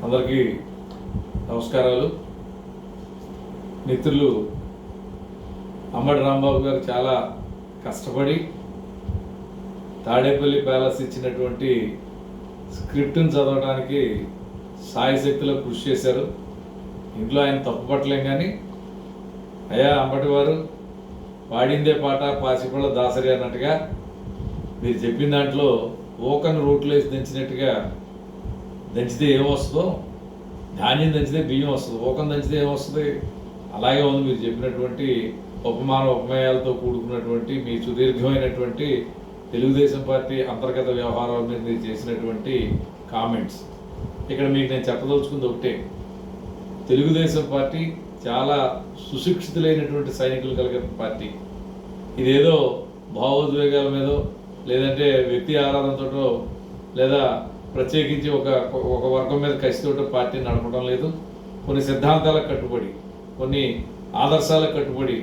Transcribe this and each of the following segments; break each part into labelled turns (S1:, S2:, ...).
S1: అందరికీ నమస్కారాలు. మిత్రులు అంబటి రాంబాబు గారు చాలా కష్టపడి తాడేపల్లి ప్యాలెస్ ఇచ్చినటువంటి స్క్రిప్ట్ని చదవడానికి సాయశక్తిలో కృషి చేశారు. ఇంట్లో ఆయన తప్పుపట్టలేం, కానీ అయ్యా అంబటి వారు వాడిందే పాట పాసిపళ్ళ దాసరి అన్నట్టుగా మీరు చెప్పిన దాంట్లో ఓకను రోట్లో వేసి దంచినట్టుగా దంచితే ఏమొస్తుందో, ధాన్యం దంచితే బియ్యం వస్తుంది, ఓకం దంచితే ఏమొస్తుంది, అలాగే ఉంది మీరు చెప్పినటువంటి ఉపమాన ఉపమేయాలతో కూడుకున్నటువంటి మీ సుదీర్ఘమైనటువంటి తెలుగుదేశం పార్టీ అంతర్గత వ్యవహారాల మీద మీరు చేసినటువంటి కామెంట్స్. ఇక్కడ మీకు నేను చెప్పదలుచుకుంది ఒకటే, తెలుగుదేశం పార్టీ చాలా సుశిక్షితులైనటువంటి సైనికులు కలిగిన పార్టీ. ఇదేదో భావోద్వేగాల మీదో లేదంటే వ్యక్తి ఆరాధనతోటో లేదా ప్రత్యేకించి ఒక వర్గం మీద కసితోటో పార్టీ నడపడం లేదు. కొన్ని సిద్ధాంతాలకు కట్టుబడి, కొన్ని ఆదర్శాలకు కట్టుబడి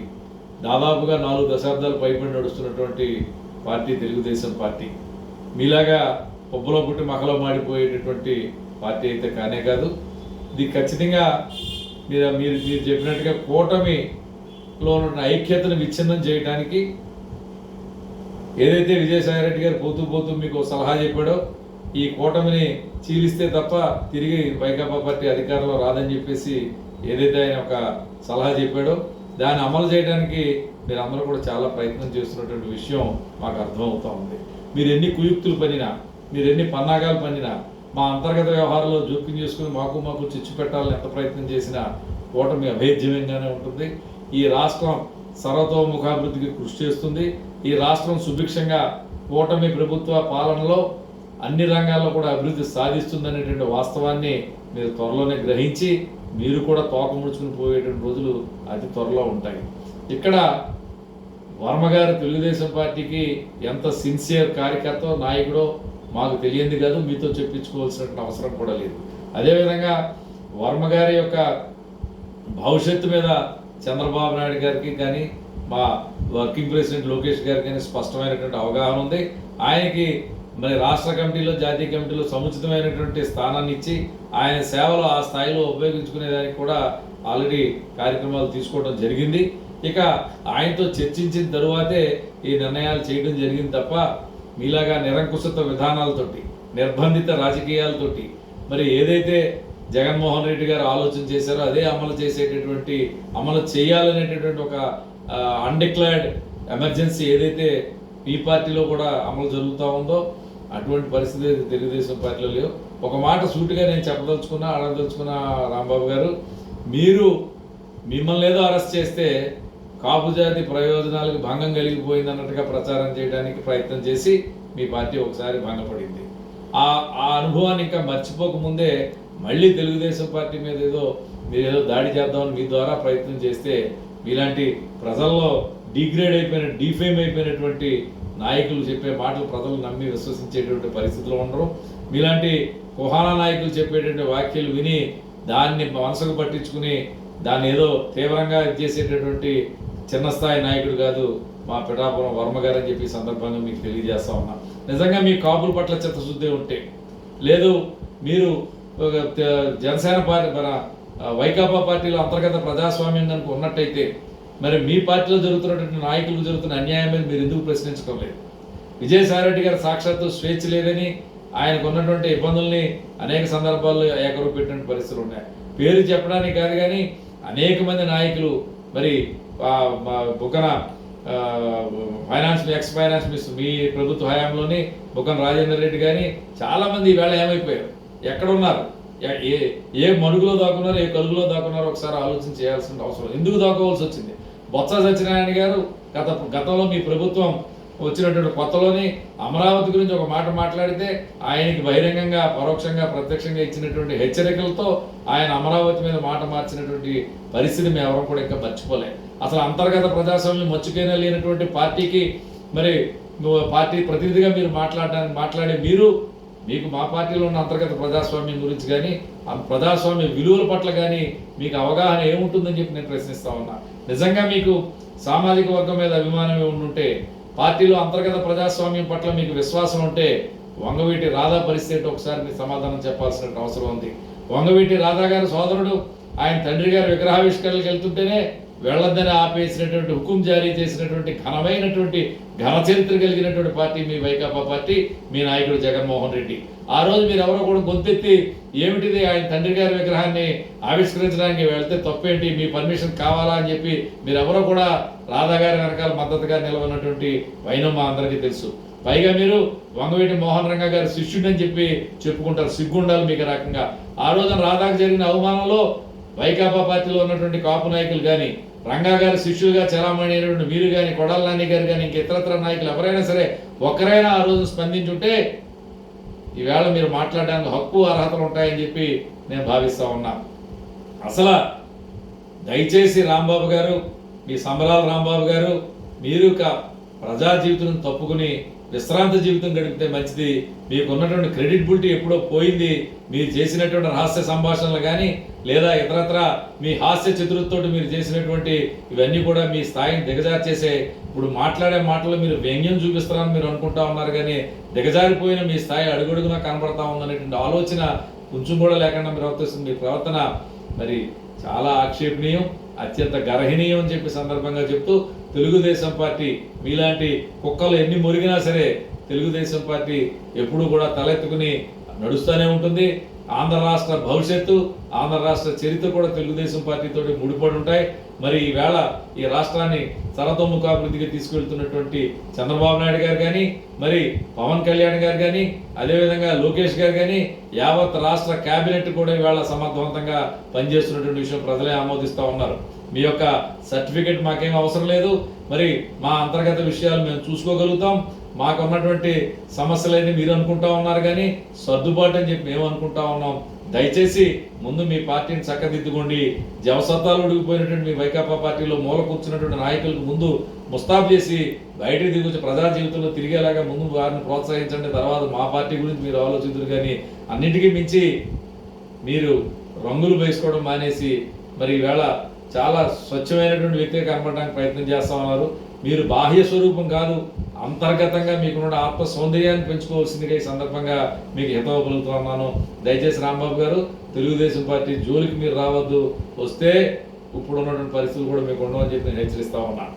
S1: దాదాపుగా 4 దశాబ్దాలు పైబడి నడుస్తున్నటువంటి పార్టీ తెలుగుదేశం పార్టీ. మీలాగా పొబ్బలో పుట్టి మకలో మాడిపోయేటటువంటి పార్టీ అయితే కానే కాదు. ఇది ఖచ్చితంగా మీరు చెప్పినట్టుగా కూటమిలో ఉన్న ఐక్యతను విచ్ఛిన్నం చేయడానికి ఏదైతే విజయసాయిరెడ్డి గారు పోతూ మీకు సలహా చెప్పాడో, ఈ కూటమిని చీలిస్తే తప్ప తిరిగి వైకాపా పార్టీ అధికారంలో రాదని చెప్పేసి ఏదైతే ఆయన ఒక సలహా చెప్పాడో, దాన్ని అమలు చేయడానికి మీరందరూ కూడా చాలా ప్రయత్నం చేస్తున్నటువంటి విషయం మాకు అర్థమవుతూ ఉంది. మీరు ఎన్ని కుయుక్తులు పనినా, మీరు ఎన్ని పన్నాగాలు పనినా, మా అంతర్గత వ్యవహారాల్లో జోక్యం చేసుకుని మాకు చిచ్చు పెట్టాలని ఎంత ప్రయత్నం చేసినా కూటమి అభేద్యమంగానే ఉంటుంది. ఈ రాష్ట్రం సర్వతోముఖాభివృద్ధికి కృషి చేస్తుంది. ఈ రాష్ట్రం సుభిక్షంగా కూటమి ప్రభుత్వ పాలనలో అన్ని రంగాల్లో కూడా అభివృద్ధి సాధిస్తుందనేటువంటి వాస్తవాన్ని మీరు త్వరలోనే గ్రహించి మీరు కూడా తోక ముడుచుకుని పోయేటువంటి రోజులు అతి త్వరలో ఉంటాయి. ఇక్కడ వర్మగారు తెలుగుదేశం పార్టీకి ఎంత సిన్సియర్ కార్యకర్త నాయకుడో మాకు తెలియంది కాదు, మీతో చెప్పించుకోవాల్సిన అవసరం కూడా లేదు. అదేవిధంగా వర్మగారి యొక్క భవిష్యత్తు మీద చంద్రబాబు నాయుడు గారికి కానీ మా వర్కింగ్ ప్రెసిడెంట్ లోకేష్ గారికి కానీ స్పష్టమైనటువంటి అవగాహన ఉంది. ఆయనకి మరి రాష్ట్ర కమిటీలో, జాతీయ కమిటీలో సముచితమైనటువంటి స్థానాన్ని ఇచ్చి ఆయన సేవలు ఆ స్థాయిలో ఉపయోగించుకునేదానికి కూడా ఆల్రెడీ కార్యక్రమాలు తీసుకోవడం జరిగింది. ఇక ఆయనతో చర్చించిన తరువాతే ఈ నిర్ణయాలు చేయడం జరిగింది తప్ప మీలాగా నిరంకుశత విధానాలతోటి, నిర్బంధిత రాజకీయాలతోటి మరి ఏదైతే జగన్మోహన్ రెడ్డి గారు ఆలోచన చేశారో అదే అమలు చేయాలనేటటువంటి ఒక అన్డిక్లైర్డ్ ఎమర్జెన్సీ ఏదైతే ఈ పార్టీలో కూడా అమలు జరుగుతూ ఉందో అటువంటి పరిస్థితి తెలుగుదేశం పార్టీలో లేవు. ఒక మాట సూటిగా నేను అడగదలుచుకున్న రాంబాబు గారు, మిమ్మల్ని ఏదో అరెస్ట్ చేస్తే కాపు జాతి ప్రయోజనాలకు భంగం కలిగిపోయింది అన్నట్టుగా ప్రచారం చేయడానికి ప్రయత్నం చేసి మీ పార్టీ ఒకసారి భంగపడింది. ఆ అనుభవాన్ని ఇంకా మర్చిపోకముందే మళ్ళీ తెలుగుదేశం పార్టీ మీద మీరేదో దాడి చేద్దామని మీ ద్వారా ప్రయత్నం చేస్తే మీలాంటి ప్రజల్లో డీఫేమ్ అయిపోయినటువంటి నాయకులు చెప్పే మాటలు ప్రజలు నమ్మి విశ్వసించేటువంటి పరిస్థితిలో ఉండరు. మీలాంటి కుహానా నాయకులు చెప్పేటువంటి వ్యాఖ్యలు విని దాన్ని మనసుకు పట్టించుకుని దాన్ని ఏదో తీవ్రంగా చేసేటటువంటి చిన్న స్థాయి నాయకుడు కాదు మా పిఠాపురం వర్మ గారు అని చెప్పి సందర్భంగా మీకు తెలియజేస్తా ఉన్నా. నిజంగా మీ కాపుల పట్ల చిత్తశుద్ధి ఉంటే, లేదు మీరు జనసేన పార్టీ వైకాపా పార్టీలో అంతర్గత ప్రజాస్వామ్యం కనుక ఉన్నట్టయితే మరి మీ పార్టీలో జరుగుతున్నటువంటి నాయకులకు జరుగుతున్న అన్యాయం మీద మీరు ఎందుకు ప్రశ్నించడం లేదు? విజయసాయిరెడ్డి గారు సాక్షాత్తు స్వేచ్ఛ లేదని ఆయనకు ఉన్నటువంటి ఇబ్బందుల్ని అనేక సందర్భాల్లో ఏకరూ పెట్టిన పరిస్థితులు ఉన్నాయి. పేరు చెప్పడానికి కాదు, కానీ అనేక మంది నాయకులు మరి బుక్కన ఎక్స్ ఫైనాన్స్ మినిస్టర్ మీ ప్రభుత్వ హయాంలోని బుక్కన రాజేందర్ రెడ్డి కానీ చాలామంది ఈవేళ ఏమైపోయారు, ఎక్కడున్నారు, ఏ మడుగులో దాక్కున్నారో, ఏ కలుగులో దాక్కున్నారో ఒకసారి ఆలోచన చేయాల్సిన అవసరం. ఎందుకు దాక్కోవాల్సి వచ్చింది? బొత్స సత్యనారాయణ గారు గతంలో మీ ప్రభుత్వం వచ్చినటువంటి కొత్తలోని అమరావతి గురించి ఒక మాట మాట్లాడితే ఆయనకి బహిరంగంగా, పరోక్షంగా, ప్రత్యక్షంగా ఇచ్చినటువంటి హెచ్చరికలతో ఆయన అమరావతి మీద మాట మార్చినటువంటి పరిస్థితి మేము ఎవరు కూడా ఇంకా మర్చిపోలే. అసలు అంతర్గత ప్రజాస్వామ్యం మర్చిపోయినా లేనటువంటి పార్టీకి మరి పార్టీ ప్రతినిధిగా మీరు మాట్లాడే మీకు మా పార్టీలో ఉన్న అంతర్గత ప్రజాస్వామ్యం గురించి కానీ ప్రజాస్వామ్య విలువల పట్ల కానీ మీకు అవగాహన ఏముంటుందని చెప్పి నేను ప్రశ్నిస్తా ఉన్నా. నిజంగా మీకు సామాజిక వర్గం మీద అభిమానం ఉంటే, పార్టీలో అంతర్గత ప్రజాస్వామ్యం పట్ల మీకు విశ్వాసం ఉంటే వంగవీటి రాధా పరిస్థితి ఒకసారి మీరు సమాధానం చెప్పాల్సిన అవసరం ఉంది. వంగవీటి రాధా గారి సోదరుడు ఆయన తండ్రి గారి విగ్రహావిష్కరణలకు వెళ్తుంటేనే వెళ్ళొద్దని ఆపేసినటువంటి హుకుం జారీ చేసినటువంటి ఘనమైనటువంటి ఘన చరిత్ర కలిగినటువంటి పార్టీ మీ వైకాపా పార్టీ, మీ నాయకుడు జగన్మోహన్ రెడ్డి. ఆ రోజు మీరు ఎవరో కూడా గొంతెత్తి ఏమిటిది ఆయన తండ్రి గారి విగ్రహాన్ని ఆవిష్కరించడానికి వెళ్తే తప్పేంటి, మీ పర్మిషన్ కావాలా అని చెప్పి మీరెవరో కూడా రాధా గారి వెనకాల మద్దతుగా నిలవనటువంటి వైనం మా అందరికీ తెలుసు. పైగా మీరు వంగవీటి మోహన్ రంగ గారి శిష్యుడని చెప్పి చెప్పుకుంటారు, సిగ్గుండాలి మీకు రకంగా. ఆ రోజున రాధాకు జరిగిన అవమానంలో వైకాపా పార్టీలో ఉన్నటువంటి కాపు నాయకులు కానీ, రంగా గారి శిష్యులుగా చలామణి అయినటువంటి మీరు కానీ, కొడాల నాని గారు కానీ, ఇంక ఇతరత్ర నాయకులు ఎవరైనా సరే ఒక్కరైనా ఆ రోజు స్పందించుంటే ఈవేళ మీరు మాట్లాడడానికి హక్కు అర్హతలు ఉంటాయని చెప్పి నేను భావిస్తా ఉన్నా. అసలు దయచేసి రాంబాబు గారు, మీ సంబరాల రాంబాబు గారు, మీరు ప్రజా జీవితం తప్పుకుని విశ్రాంత జీవితం గడిపితే మంచిది. మీకు ఉన్నటువంటి క్రెడిట్బిలిటీ ఎప్పుడో పోయింది. మీరు చేసినటువంటి రహస్య సంభాషణలు కానీ, లేదా ఇతరత్ర మీ హాస్య చతురతోటి మీరు చేసినటువంటి ఇవన్నీ కూడా మీ స్థాయిని దిగజార్చేసే. ఇప్పుడు మాట్లాడే మాటలు మీరు వ్యంగ్యం చూపిస్తారని మీరు అనుకుంటా ఉన్నారు, కానీ దిగజారిపోయిన మీ స్థాయి అడుగడుగునా కనబడతా ఉందనేటువంటి ఆలోచన కొంచెం కూడా లేకుండా మీరు ప్రవర్తిస్తుంది. మీ ప్రవర్తన మరి చాలా ఆక్షేపణీయం, అత్యంత గర్హనీయం అని చెప్పి సందర్భంగా చెప్తూ, తెలుగుదేశం పార్టీ మీలాంటి కుక్కలు ఎన్ని మురిగినా సరే తెలుగుదేశం పార్టీ ఎప్పుడూ కూడా తలెత్తుకుని నడుస్తూనే ఉంటుంది. ఆంధ్ర రాష్ట్ర భవిష్యత్తు, ఆంధ్ర రాష్ట్ర చరిత్ర కూడా తెలుగుదేశం పార్టీతో ముడిపడి ఉంటాయి. మరి ఈవేళ ఈ రాష్ట్రాన్ని సరతోముఖాభివృద్ధికి తీసుకెళ్తున్నటువంటి చంద్రబాబు నాయుడు గారు కానీ, మరి పవన్ కళ్యాణ్ గారు కానీ, అదేవిధంగా లోకేష్ గారు కానీ, యావత్ రాష్ట్ర కేబినెట్ కూడా ఈవేళ సమర్థవంతంగా పనిచేస్తున్నటువంటి విషయం ప్రజలే ఆమోదిస్తూ ఉన్నారు. మీ యొక్క సర్టిఫికెట్ మాకేం అవసరం లేదు. మరి మా అంతర్గత విషయాలు మేము చూసుకోగలుగుతాం. మాకు ఉన్నటువంటి సమస్యలన్నీ మీరు అనుకుంటా ఉన్నారు, కానీ సర్దుబాటు అని చెప్పి మేము అనుకుంటా ఉన్నాం. దయచేసి ముందు మీ పార్టీని చక్కదిద్దుకోండి. జవసత్తాలు ఉడిగిపోయినటువంటి మీ వైకాపా పార్టీలో మూల కూర్చున్నటువంటి నాయకులకు ముందు ముస్తాబు చేసి బయటికి దిగుచ్చి ప్రజా జీవితంలో తిరిగేలాగా ముందు వారిని ప్రోత్సహించండి. తర్వాత మా పార్టీ గురించి మీరు ఆలోచించరు. కానీ అన్నిటికీ మించి మీరు రంగులు వేసుకోవడం మానేసి మరి ఈవేళ చాలా స్వచ్ఛమైనటువంటి వ్యక్తిగా కనపడడానికి ప్రయత్నం చేస్తా ఉన్నారు. మీరు బాహ్య స్వరూపం కాదు, అంతర్గతంగా మీకున్న ఆత్మ సౌందర్యాన్ని పెంచుకోవాల్సిందిగా ఈ సందర్భంగా మీకు హితవు పలుకుతున్నాను. దయచేసి రాంబాబు గారు, తెలుగుదేశం పార్టీ జోలికి మీరు రావద్దు. వస్తే ఇప్పుడు ఉన్నటువంటి పరిస్థితులు కూడా మీకు ఉండవని చెప్పి నేను హెచ్చరిస్తా ఉన్నాను.